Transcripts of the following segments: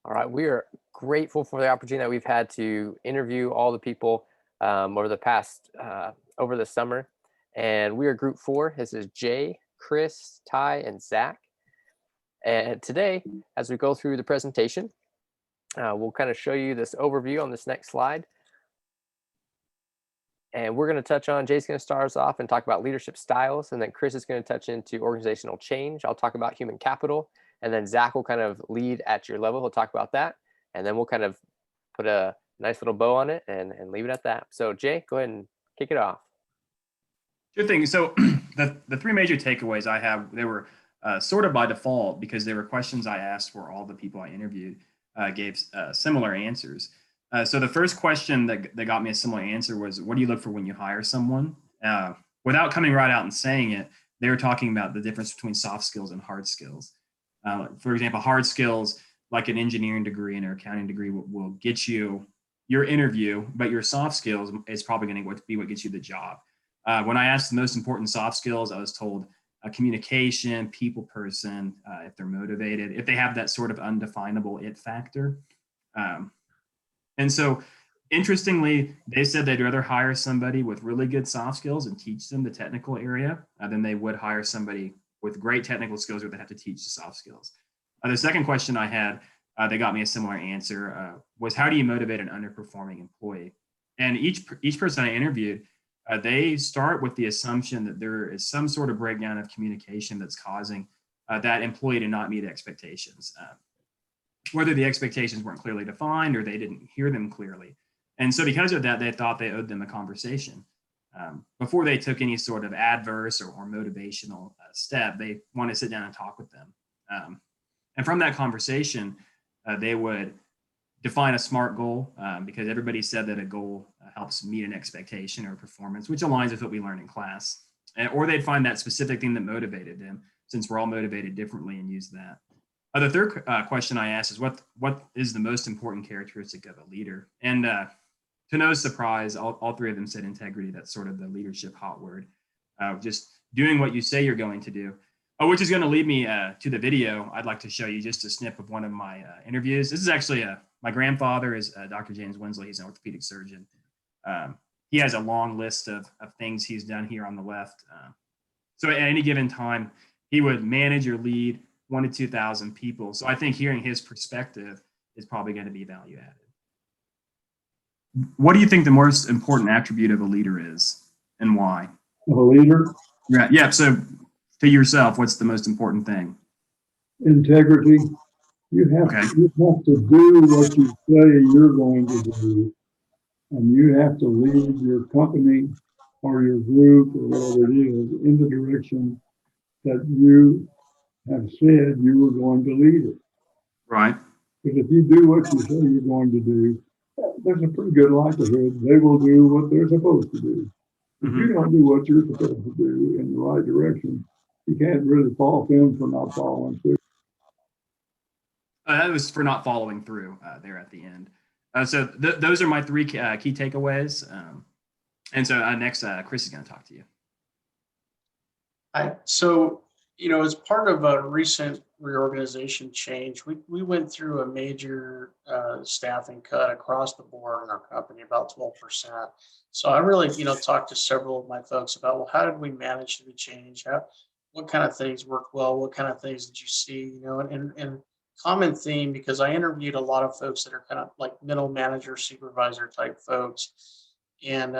All right, we are grateful for the opportunity that we've had to interview all the people over the past over the summer, and we are Group 4. This is Jay, Chris, Ty, and Zach. And today, as we go through the presentation, we'll kind of show you this overview on this next slide. And we're going to touch on, Jay's going to start us off and talk about leadership styles. And then Chris is going to touch into organizational change. I'll talk about human capital. And then Zach will kind of lead at your level. He'll talk about that. And then we'll kind of put a nice little bow on it and leave it at that. So Jay, go ahead and kick it off. Sure thing. So the three major takeaways I have, they were sort of by default because they were questions I asked for all the people I interviewed, gave similar answers. So the first question that got me a similar answer was, what do you look for when you hire someone? Without coming right out and saying it, they were talking about the difference between soft skills and hard skills. For example, hard skills like an engineering degree and an accounting degree will get you your interview, but your soft skills is probably going to be what gets you the job. When I asked the most important soft skills, I was told communication, people person, if they're motivated, if they have that sort of undefinable it factor. And so, interestingly, they said they'd rather hire somebody with really good soft skills and teach them the technical area than they would hire somebody with great technical skills where they have to teach the soft skills. The second question I had that got me a similar answer was, how do you motivate an underperforming employee? And each person I interviewed, they start with the assumption that there is some sort of breakdown of communication that's causing that employee to not meet expectations. Whether the expectations weren't clearly defined or they didn't hear them clearly. And so because of that, they thought they owed them a conversation. Before they took any sort of adverse or motivational step, they want to sit down and talk with them. And from that conversation, they would define a SMART goal because everybody said that a goal helps meet an expectation or performance, which aligns with what we learned in class. Or they'd find that specific thing that motivated them, since we're all motivated differently, and use that. The third question I asked is, what is the most important characteristic of a leader? And to no surprise, all three of them said integrity. That's sort of the leadership hot word. Just doing what you say you're going to do. Which is going to lead me to the video. I'd like to show you just a snip of one of my interviews. This is actually my grandfather is Dr. James Winsley. He's an orthopedic surgeon. He has a long list of things he's done here on the left. So at any given time, he would manage or lead 1,000 to 2,000 people. So I think hearing his perspective is probably going to be value added. What do you think the most important attribute of a leader is, and why? Of a leader? Yeah. So to yourself, what's the most important thing? Integrity. You have to do what you say you're going to do, and you have to lead your company or your group or whatever it is in the direction that you have said you were going to lead it. Right. Because if you do what you say you're going to do, there's a pretty good likelihood they will do what they're supposed to do. If you don't do what you're supposed to do in the right direction, you can't really fault them for not following through. That was for not following through there at the end. So those are my three key takeaways. And so next, Chris is going to talk to you. So, as part of a recent reorganization change, we went through a major staffing cut across the board in our company, about 12%. So I really, talked to several of my folks about, well, how did we manage the change? What kind of things worked well? What kind of things did you see? And common theme, because I interviewed a lot of folks that are kind of like middle manager, supervisor type folks, and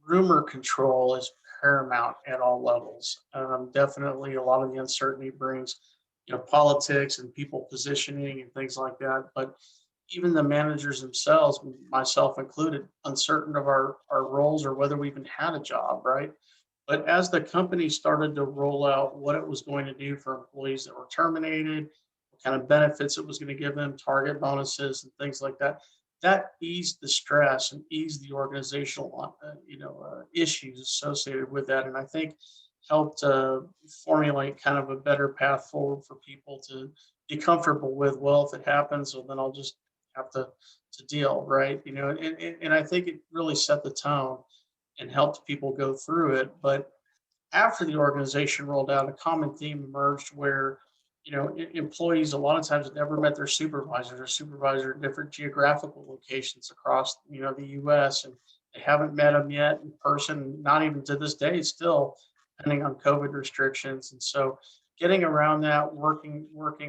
rumor control is paramount at all levels. Definitely a lot of the uncertainty brings, politics and people positioning and things like that. But even the managers themselves, myself included, uncertain of our roles or whether we even had a job, right? But as the company started to roll out what it was going to do for employees that were terminated, what kind of benefits it was going to give them, target bonuses and things like that, that eased the stress and eased the organizational, issues associated with that. And I think helped formulate kind of a better path forward for people to be comfortable with, well, if it happens, well, then I'll just have to deal, right? And I think it really set the tone and helped people go through it. But after the organization rolled out, a common theme emerged where employees a lot of times have never met their supervisor. Their supervisor in different geographical locations across, the U.S. and they haven't met them yet in person. Not even to this day, still, depending on COVID restrictions. And so, getting around that, working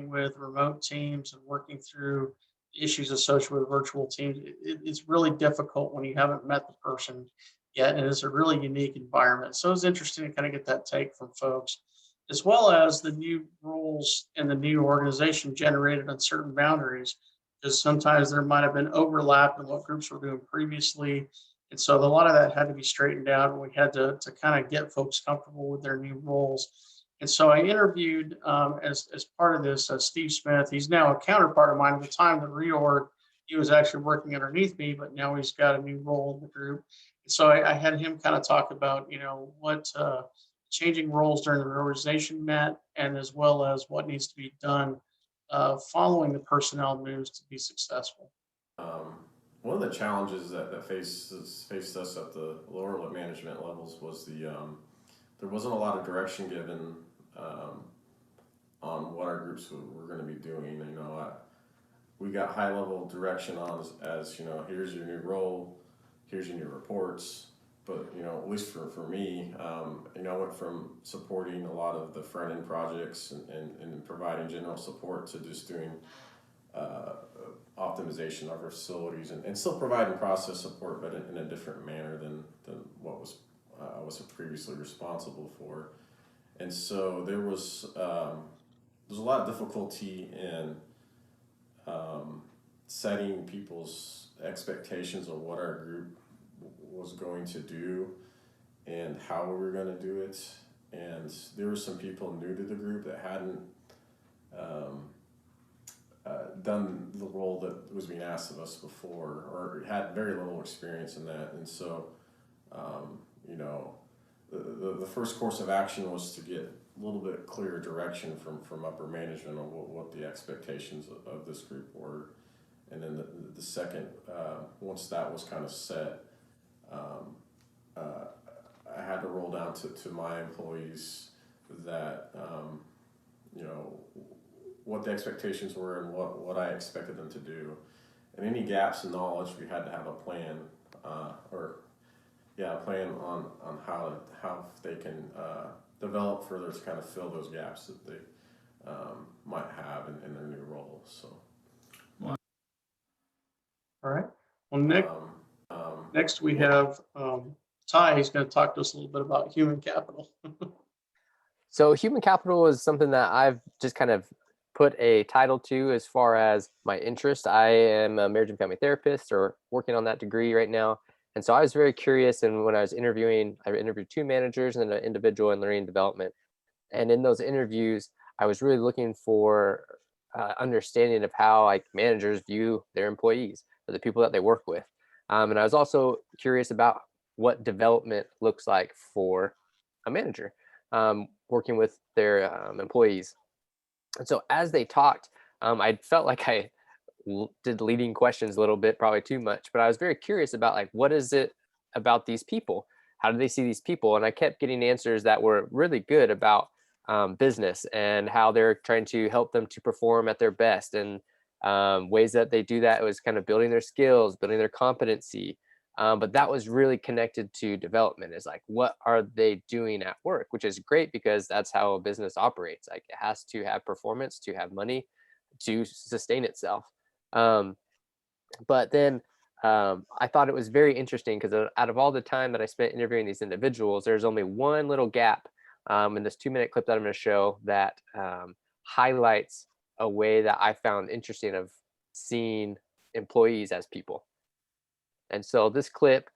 with remote teams and working through issues associated with virtual teams, it's really difficult when you haven't met the person yet, and it's a really unique environment. So it's interesting to kind of get that take from folks, as well as the new rules and the new organization generated on certain boundaries, because sometimes there might have been overlap in what groups were doing previously. And so a lot of that had to be straightened out, and we had to kind of get folks comfortable with their new roles. And so I interviewed, as part of this, Steve Smith. He's now a counterpart of mine. At the time of the reorg, he was actually working underneath me, but now he's got a new role in the group. And so I had him kind of talk about, what changing roles during the reorganization meant, and as well as what needs to be done following the personnel moves to be successful. One of the challenges that faced us at the lower management levels was there wasn't a lot of direction given on what our groups were going to be doing. We got high level direction on as here's your new role, here's your new reports. But at least for me, I went from supporting a lot of the front end projects and providing general support to just doing optimization of our facilities and still providing process support, but in a different manner than what I was previously responsible for. And so there was a lot of difficulty in setting people's expectations of what our group was going to do and how we were going to do it. And there were some people new to the group that hadn't done the role that was being asked of us before, or had very little experience in that. And so, the first course of action was to get a little bit clearer direction from upper management on what the expectations of this group were. And then the second, once that was kind of set, I had to roll down to my employees that, what the expectations were and what I expected them to do. And any gaps in knowledge, we had to have a plan, a plan on how they can develop further to kind of fill those gaps that they might have in their new roles. So. All right. Well, next we have Ty. He's going to talk to us a little bit about human capital. So human capital is something that I've just kind of put a title to as far as my interest. I am a marriage and family therapist, or working on that degree right now. And so I was very curious, and when I was interviewing, I interviewed 2 managers and an individual in learning and development. And in those interviews, I was really looking for understanding of how managers view their employees, or the people that they work with. And I was also curious about what development looks like for a manager working with their employees. And so as they talked, I felt like I did leading questions a little bit, probably too much, but I was very curious about what is it about these people? How do they see these people? And I kept getting answers that were really good about business and how they're trying to help them to perform at their best. And ways that they do that was kind of building their skills, building their competency. But that was really connected to development, is what are they doing at work, which is great because that's how a business operates. It has to have performance to have money to sustain itself. But then I thought it was very interesting because out of all the time that I spent interviewing these individuals, there's only one little gap in this 2-minute clip that I'm going to show that highlights a way that I found interesting of seeing employees as people. And so this clip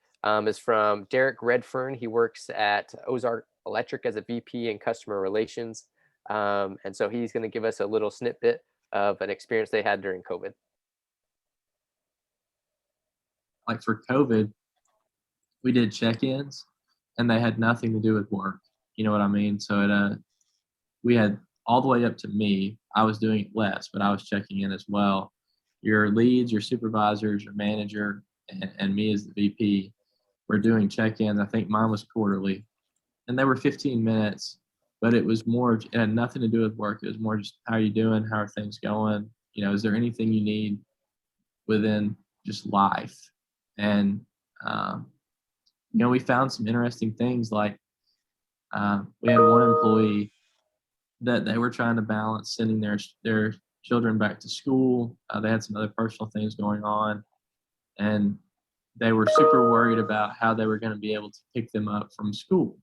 is from Derek Redfern. He works at Ozark Electric as a VP in customer relations. And so he's going to give us a little snippet of an experience they had during COVID. For COVID, we did check-ins and they had nothing to do with work. You know what I mean? So we had all the way up to me. I was doing it less, but I was checking in as well. Your leads, your supervisors, your manager, and me as the VP were doing check-ins. I think mine was quarterly. And they were 15 minutes but it was more, it had nothing to do with work. It was more just, how are you doing? How are things going? You know, is there anything you need within just life? And, you know, we found some interesting things, like we had one employee that they were trying to balance sending their children back to school. They had some other personal things going on, and they were super worried about how they were going to be able to pick them up from school.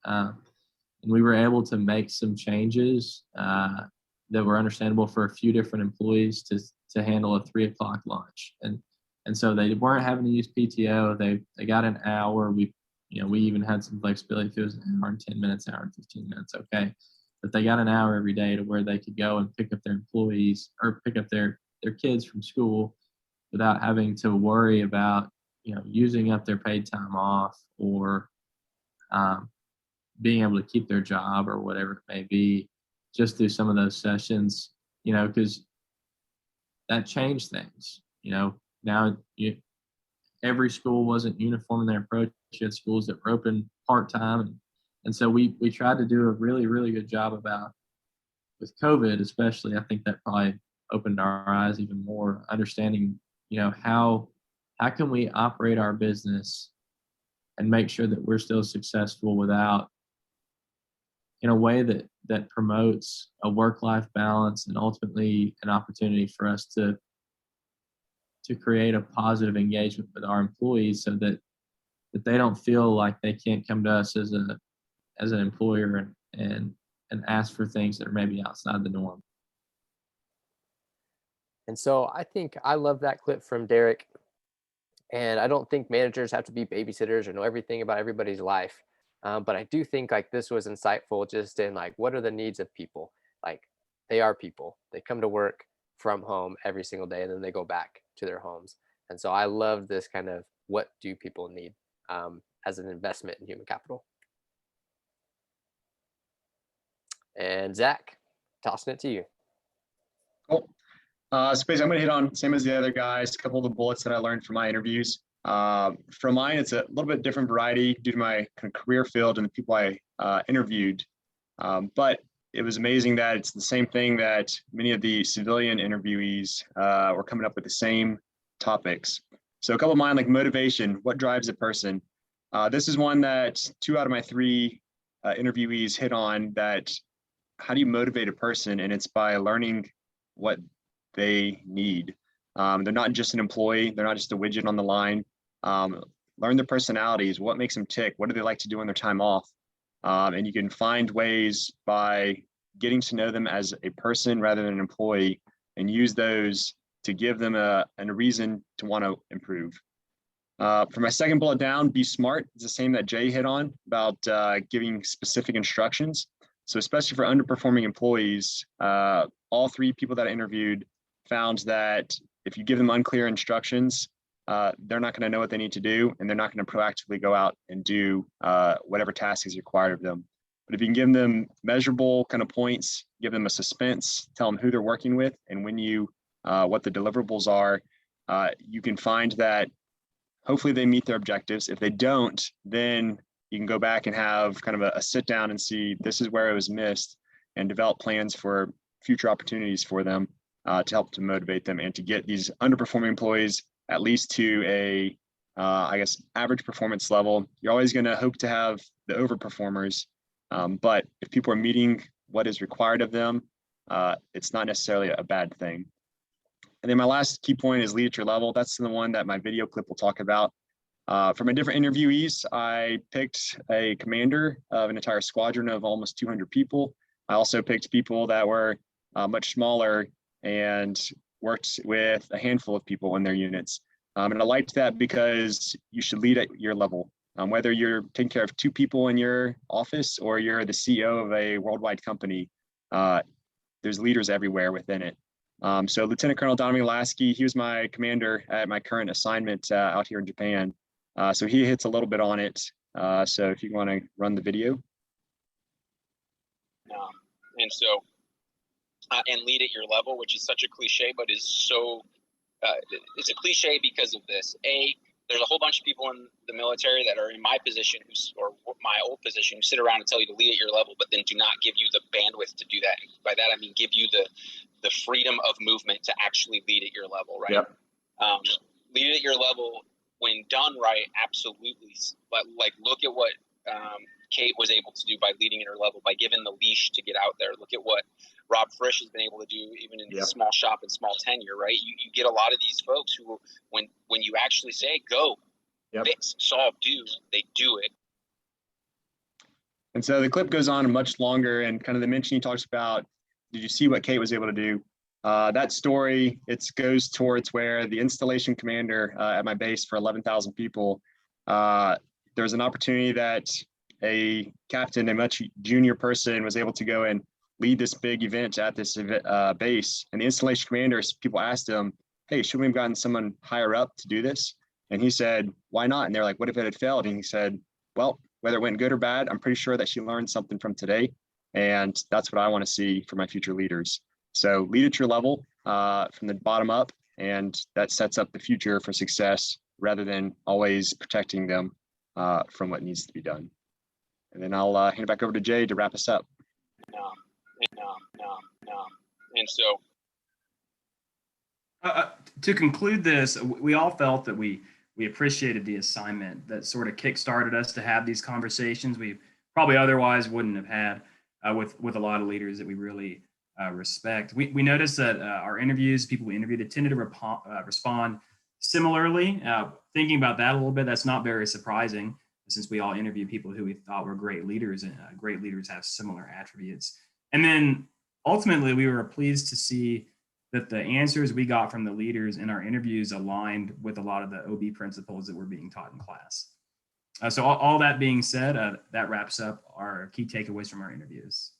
And we were able to make some changes that were understandable for a few different employees to handle a 3 o'clock lunch. And so they weren't having to use PTO. They got an hour. We even had some flexibility. If it was an hour and 10 minutes, hour and 15 minutes, okay. But they got an hour every day to where they could go and pick up their employees or pick up their kids from school without having to worry about, using up their paid time off, or being able to keep their job or whatever it may be, just through some of those sessions, because that changed things. Now every school wasn't uniform in their approach. You had schools that were open part-time. And so we tried to do a really, really good job about, with COVID especially, I think that probably opened our eyes even more, understanding, how can we operate our business and make sure that we're still successful without, in a way that promotes a work-life balance and ultimately an opportunity for us to create a positive engagement with our employees, so that they don't feel like they can't come to us as an employer and ask for things that are maybe outside the norm. And so I think I love that clip from Derek. And I don't think managers have to be babysitters or know everything about everybody's life. But I do think like this was insightful, just in like, what are the needs of people? Like, they are people. They come to work from home every single day, and then they go back to their homes. And so I love this kind of, what do people need as an investment in human capital. And Zach, tossing it to you. Cool. So basically, I'm going to hit on, same as the other guys, a couple of the bullets that I learned from my interviews. From mine, it's a little bit different variety due to my kind of career field and the people I interviewed. But it was amazing that it's the same thing, that many of the civilian interviewees were coming up with the same topics. So a couple of mine, like motivation, what drives a person? This is one that 2 out of my 3 interviewees hit on, that how do you motivate a person? And it's by learning what they need. They're not just an employee. They're not just a widget on the line. Learn their personalities. What makes them tick? What do they like to do on their time off? And you can find ways by getting to know them as a person rather than an employee, and use those to give them a reason to want to improve. For my second bullet down, be smart. It's the same that Jay hit on about giving specific instructions. So especially for underperforming employees, all 3 people that I interviewed found that if you give them unclear instructions, they're not going to know what they need to do, and they're not going to proactively go out and do whatever task is required of them. But if you can give them measurable kind of points, give them a suspense, tell them who they're working with, and when what the deliverables are, you can find that hopefully they meet their objectives. If they don't, then you can go back and have kind of a sit down and see, this is where it was missed, and develop plans for future opportunities for them to help to motivate them, and to get these underperforming employees at least to a, average performance level. You're always going to hope to have the overperformers, but if people are meeting what is required of them, it's not necessarily a bad thing. And then my last key point is lead at your level. That's the one that my video clip will talk about. For my different interviewees, I picked a commander of an entire squadron of almost 200 people. I also picked people that were much smaller and worked with a handful of people in their units. And I liked that because you should lead at your level. Whether you're taking care of 2 people in your office or you're the CEO of a worldwide company, there's leaders everywhere within it. So Lieutenant Colonel Donovan Lasky, he was my commander at my current assignment out here in Japan. So he hits a little bit on it. So if you want to run the video. And lead at your level, which is such a cliche, but is so, it's a cliche because of this. A, there's a whole bunch of people in the military that are in my position or my old position who sit around and tell you to lead at your level, but then do not give you the bandwidth to do that. And by that, I mean give you the freedom of movement to actually lead at your level, right? Yep. Lead at your level when done right, absolutely. But like, look at what Kate was able to do by leading at her level, by giving the leash to get out there. Look at what Rob Frisch has been able to do, even in his small shop and small tenure, right? You get a lot of these folks who, when you actually say, go, fix, solve, do, they do it. And so the clip goes on much longer, and kind of the mention he talks about, did you see what Kate was able to do? That story, it goes towards where the installation commander at my base for 11,000 people, there's an opportunity that a captain, a much junior person, was able to go and lead this big event at this base. And the installation commanders, people asked him, hey, should we have gotten someone higher up to do this? And he said, why not? And they're like, what if it had failed? And he said, well, whether it went good or bad, I'm pretty sure that she learned something from today. And that's what I want to see for my future leaders. So lead at your level from the bottom up, and that sets up the future for success rather than always protecting them from what needs to be done. And then I'll hand it back over to Jay to wrap us up. And so to conclude this, we all felt that we appreciated the assignment that sort of kickstarted us to have these conversations we probably otherwise wouldn't have had with a lot of leaders that we really respect. We noticed that our interviews, people we interviewed, tended to respond similarly. Thinking about that a little bit, that's not very surprising, since we all interviewed people who we thought were great leaders, and great leaders have similar attributes. And then ultimately, we were pleased to see that the answers we got from the leaders in our interviews aligned with a lot of the OB principles that were being taught in class. So all that being said, that wraps up our key takeaways from our interviews.